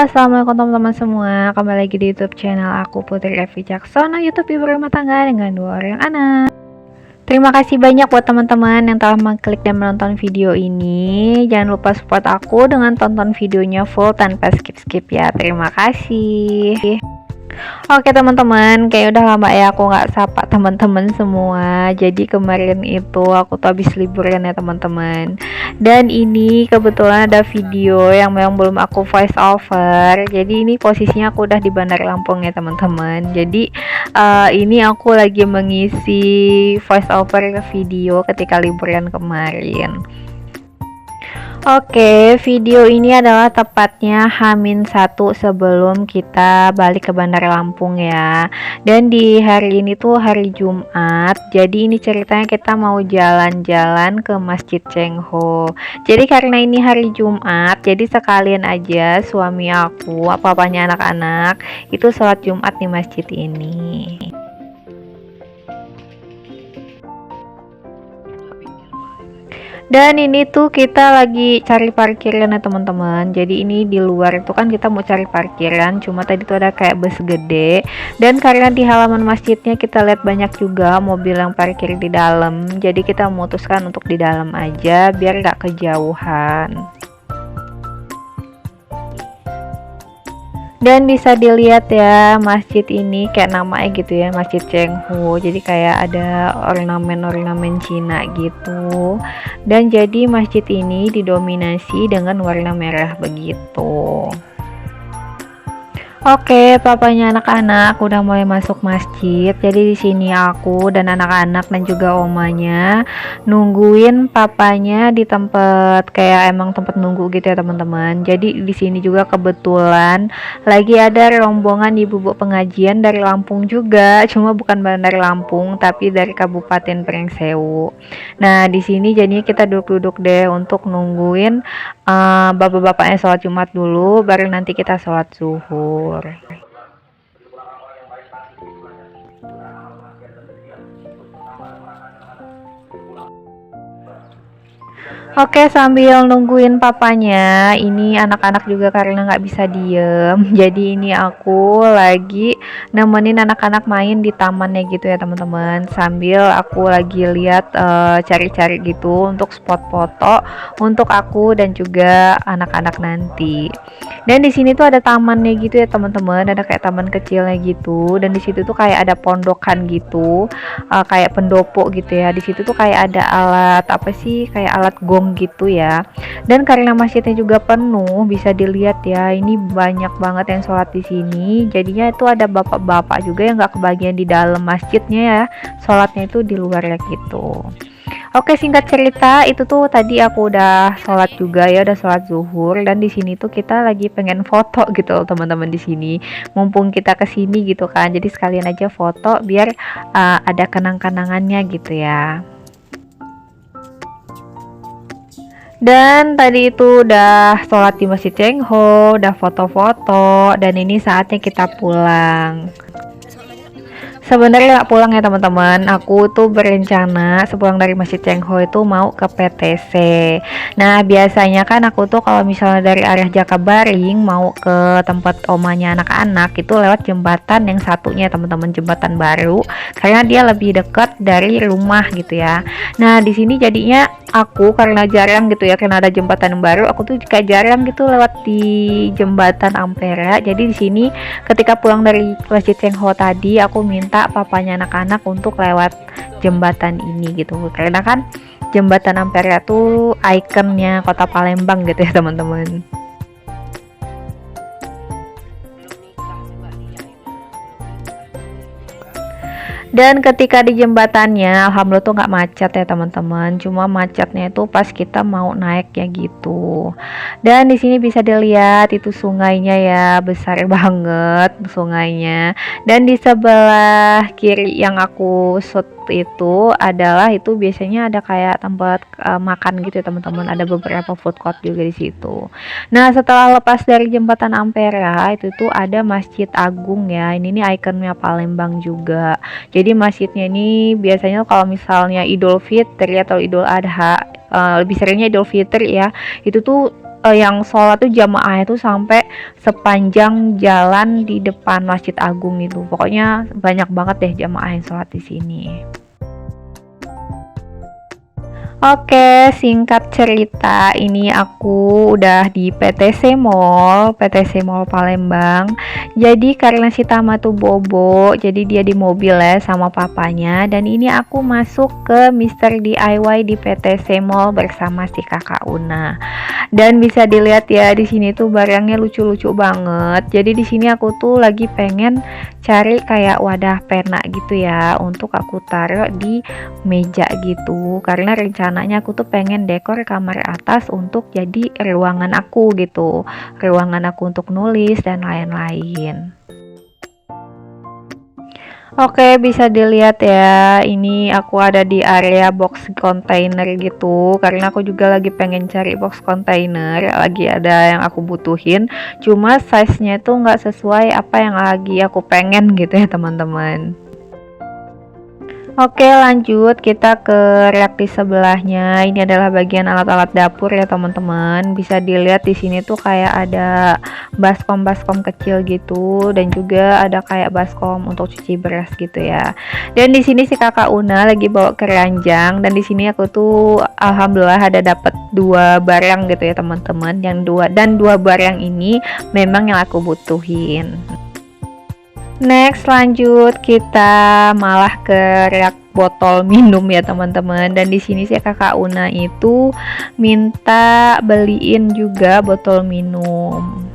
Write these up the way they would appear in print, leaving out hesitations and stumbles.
Assalamualaikum teman-teman semua. Kembali lagi di YouTube channel aku Putri Evi Caksono, YouTube ibu rumah tangga dengan 2 orang anak. Terima kasih banyak buat teman-teman yang telah mengklik dan menonton video ini. Jangan lupa support aku dengan tonton videonya full tanpa skip-skip ya. Terima kasih. Oke teman-teman, kayak udah lama ya aku nggak sapa teman-teman semua. Jadi kemarin itu aku tuh habis liburan ya teman-teman. Dan ini kebetulan ada video yang memang belum aku voice over. Jadi ini posisinya aku udah di Bandar Lampung ya teman-teman. Jadi ini aku lagi mengisi voice over video ketika liburan kemarin. Oke, video ini adalah tepatnya H-1 sebelum kita balik ke Bandar Lampung ya. Dan di hari ini tuh hari Jumat. Jadi ini ceritanya kita mau jalan-jalan ke Masjid Cengho. Jadi karena ini hari Jumat, jadi sekalian aja suami aku, papanya anak-anak, itu sholat Jumat di masjid ini. Dan ini tuh kita lagi cari parkiran ya teman-teman. Jadi ini di luar itu kan kita mau cari parkiran, cuma tadi tuh ada kayak bus gede. Dan karena di halaman masjidnya kita lihat banyak juga mobil yang parkir di dalam. Jadi kita memutuskan untuk di dalam aja biar gak kejauhan. Dan bisa dilihat ya, masjid ini kayak namanya gitu ya, Masjid Cengho. Jadi kayak ada ornamen-ornamen Cina gitu. Dan jadi masjid ini didominasi dengan warna merah begitu. Oke, papanya anak-anak udah mulai masuk masjid. Jadi di sini aku dan anak-anak dan juga omanya nungguin papanya di tempat kayak emang tempat nunggu gitu ya teman-teman. Jadi di sini juga kebetulan lagi ada rombongan ibu-ibu pengajian dari Lampung juga, cuma bukan Bandar Lampung tapi dari Kabupaten Pringsewu. Nah, di sini jadinya kita duduk-duduk deh untuk nungguin bapak-bapaknya sholat Jumat dulu, baru nanti kita sholat zuhur. Oke, sambil nungguin papanya, ini anak-anak juga karena nggak bisa diem. Jadi ini aku lagi nemenin anak-anak main di tamannya gitu ya teman-teman. Sambil aku lagi lihat cari-cari gitu untuk spot foto untuk aku dan juga anak-anak nanti. Dan di sini tuh ada tamannya gitu ya teman-teman. Ada kayak taman kecilnya gitu. Dan di situ tuh kayak ada pondokan gitu, kayak pendopo gitu ya. Di situ tuh kayak ada alat apa sih? Kayak alat gong gitu ya. Dan karena masjidnya juga penuh, bisa dilihat ya, ini banyak banget yang sholat di sini. Jadinya itu ada bapak-bapak juga yang nggak kebagian di dalam masjidnya ya, sholatnya itu di luar ya gitu. Oke, singkat cerita itu tuh tadi aku udah sholat juga ya, udah sholat zuhur. Dan di sini tuh kita lagi pengen foto gitu loh teman-teman di sini. Mumpung kita kesini gitu kan, jadi sekalian aja foto biar ada kenang-kenangannya gitu ya. Dan tadi itu udah sholat di Masjid Cengho, udah foto-foto, dan ini saatnya kita pulang. Sebenarnya nggak pulang ya teman-teman, aku tuh berencana sepulang dari Masjid Cengho itu mau ke PTC. Nah biasanya kan aku tuh kalau misalnya dari arah Jakabaring mau ke tempat omanya anak-anak itu lewat jembatan yang satunya teman-teman, jembatan baru, karena dia lebih dekat dari rumah gitu ya. Nah di sini jadinya aku karena jarang gitu ya, karena ada jembatan yang baru, aku tuh kayak jarang gitu lewat di jembatan Ampera. Jadi di sini ketika pulang dari Masjid Cengho tadi aku minta papanya anak-anak untuk lewat jembatan ini gitu, karena kan jembatan Ampera tuh ikonnya kota Palembang gitu ya teman-teman. Dan ketika di jembatannya, alhamdulillah tuh nggak macet ya teman-teman. Cuma macetnya itu pas kita mau naik ya gitu. Dan di sini bisa dilihat itu sungainya ya, besar banget sungainya. Dan di sebelah kiri yang aku shoot itu adalah itu biasanya ada kayak tempat makan gitu ya teman-teman. Ada beberapa food court juga di situ. Nah, setelah lepas dari jembatan Ampera, itu tuh ada Masjid Agung ya. Ini nih ikonnya Palembang juga. Jadi masjidnya ini biasanya kalau misalnya Idul Fitri atau Idul Adha, lebih seringnya Idul Fitri ya, itu tuh yang sholat tuh jamaahnya tuh sampai sepanjang jalan di depan Masjid Agung itu. Pokoknya banyak banget deh jamaah yang sholat di sini. Oke, singkat cerita, ini aku udah di PTC Mall Palembang. Jadi karena si Tama tuh bobo, jadi dia di mobil ya sama papanya. Dan ini aku masuk ke Mister DIY di PTC Mall bersama si kakak Una. Dan bisa dilihat ya di sini tuh barangnya lucu-lucu banget. Jadi di sini aku tuh lagi pengen cari kayak wadah pena gitu ya untuk aku taruh di meja gitu, karena rencananya aku tuh pengen dekor kamar atas untuk jadi ruangan aku gitu, ruangan aku untuk nulis dan lain-lain. Oke, bisa dilihat ya, ini aku ada di area box container gitu, karena aku juga lagi pengen cari box container, lagi ada yang aku butuhin, cuma size-nya itu nggak sesuai apa yang lagi aku pengen gitu ya teman-teman. Oke, lanjut kita ke rak di sebelahnya. Ini adalah bagian alat-alat dapur ya teman-teman. Bisa dilihat di sini tuh kayak ada baskom-baskom kecil gitu, dan juga ada kayak baskom untuk cuci beras gitu ya. Dan di sini si kakak Una lagi bawa keranjang, dan di sini aku tuh alhamdulillah ada dapat dua barang gitu ya teman-teman. Yang dua barang ini memang yang aku butuhin. Next, lanjut kita malah ke rak botol minum ya teman-teman. Dan di sini sih kakak Una itu minta beliin juga botol minum.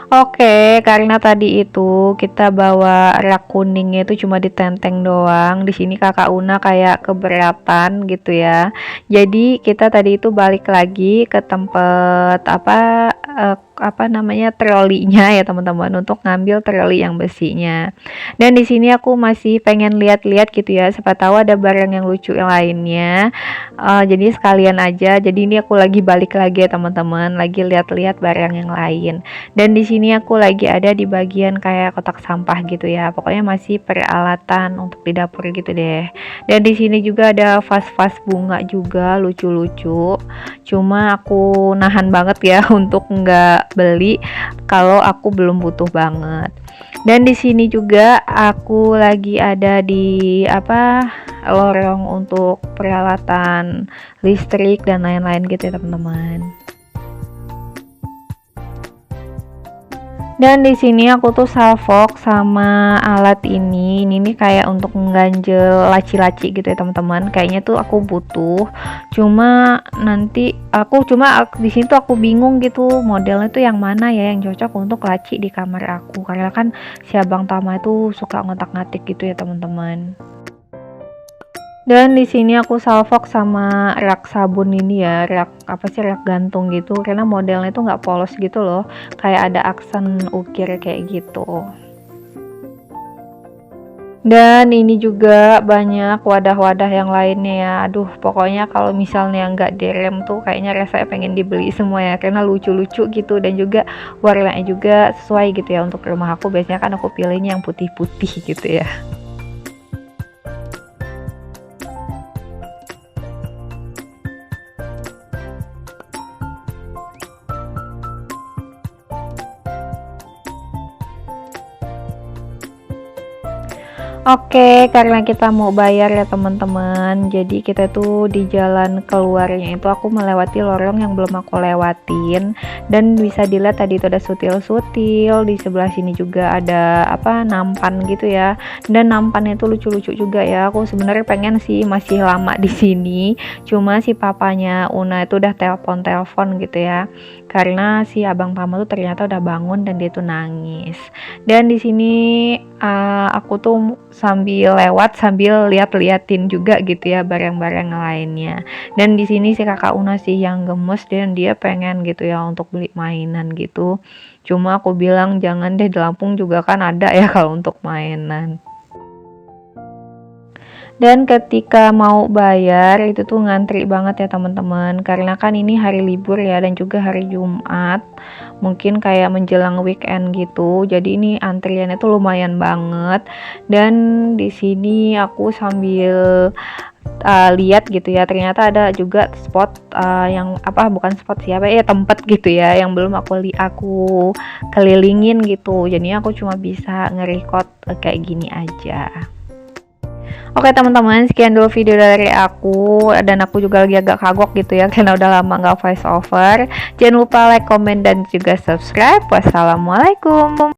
Oke, karena tadi itu kita bawa rak kuningnya itu cuma ditenteng doang. Di sini kakak Una kayak keberatan gitu ya. Jadi kita tadi itu balik lagi ke tempat apa namanya trolinya ya teman-teman, untuk ngambil troli yang besinya. Dan di sini aku masih pengen lihat-lihat gitu ya, siapa tahu ada barang yang lucu yang lainnya. Jadi sekalian aja. Jadi ini aku lagi balik lagi ya teman-teman, lagi lihat-lihat barang yang lain. Dan di sini aku lagi ada di bagian kayak kotak sampah gitu ya. Pokoknya masih peralatan untuk di dapur gitu deh. Dan di sini juga ada vas-vas bunga juga lucu-lucu. Cuma aku nahan banget ya untuk nggak beli kalau aku belum butuh banget. Dan di sini juga aku lagi ada di lorong untuk peralatan listrik dan lain-lain gitu ya teman-teman. Dan di sini aku tuh salvok sama alat ini. Ini nih kayak untuk mengganjel laci-laci gitu ya teman-teman. Kayaknya tuh aku butuh. Cuma di sini tuh aku bingung gitu modelnya tuh yang mana ya yang cocok untuk laci di kamar aku. Karena kan si Abang Tama itu suka ngotak-ngatik gitu ya teman-teman. Dan di sini aku salvok sama rak sabun ini ya, rak gantung gitu, karena modelnya tuh nggak polos gitu loh, kayak ada aksen ukir kayak gitu. Dan ini juga banyak wadah-wadah yang lainnya ya. Aduh, pokoknya kalau misalnya nggak direm tuh kayaknya rasanya pengen dibeli semua ya, karena lucu-lucu gitu dan juga warnanya juga sesuai gitu ya untuk rumah aku. Biasanya kan aku pilihnya yang putih-putih gitu ya. Oke, karena kita mau bayar ya teman-teman, jadi kita tuh di jalan keluarnya itu aku melewati lorong yang belum aku lewatin, dan bisa dilihat tadi itu ada sutil-sutil, di sebelah sini juga ada nampan gitu ya, dan nampannya itu lucu-lucu juga ya. Aku sebenarnya pengen sih masih lama di sini, cuma si papanya Una itu udah telepon gitu ya, karena si Abang Tama tuh ternyata udah bangun dan dia tuh nangis. Dan di sini aku tuh sambil lewat sambil lihat-liatin juga gitu ya barang-barang lainnya. Dan di sini si kakak Una sih yang gemes dan dia pengen gitu ya untuk beli mainan gitu. Cuma aku bilang jangan deh, di Lampung juga kan ada ya kalau untuk mainan. Dan ketika mau bayar itu tuh ngantri banget ya teman-teman, karena kan ini hari libur ya dan juga hari Jumat, mungkin kayak menjelang weekend gitu. Jadi ini antriannya tuh lumayan banget. Dan di sini aku sambil lihat gitu ya, ternyata ada juga spot yang apa, bukan spot siapa ya, tempat gitu ya yang belum aku kelilingin gitu. Jadinya aku cuma bisa nge-record kayak gini aja. Oke teman-teman, sekian dulu video dari aku, dan aku juga lagi agak kagok gitu ya karena udah lama nggak voice over. Jangan lupa like, comment, dan juga subscribe. Wassalamualaikum.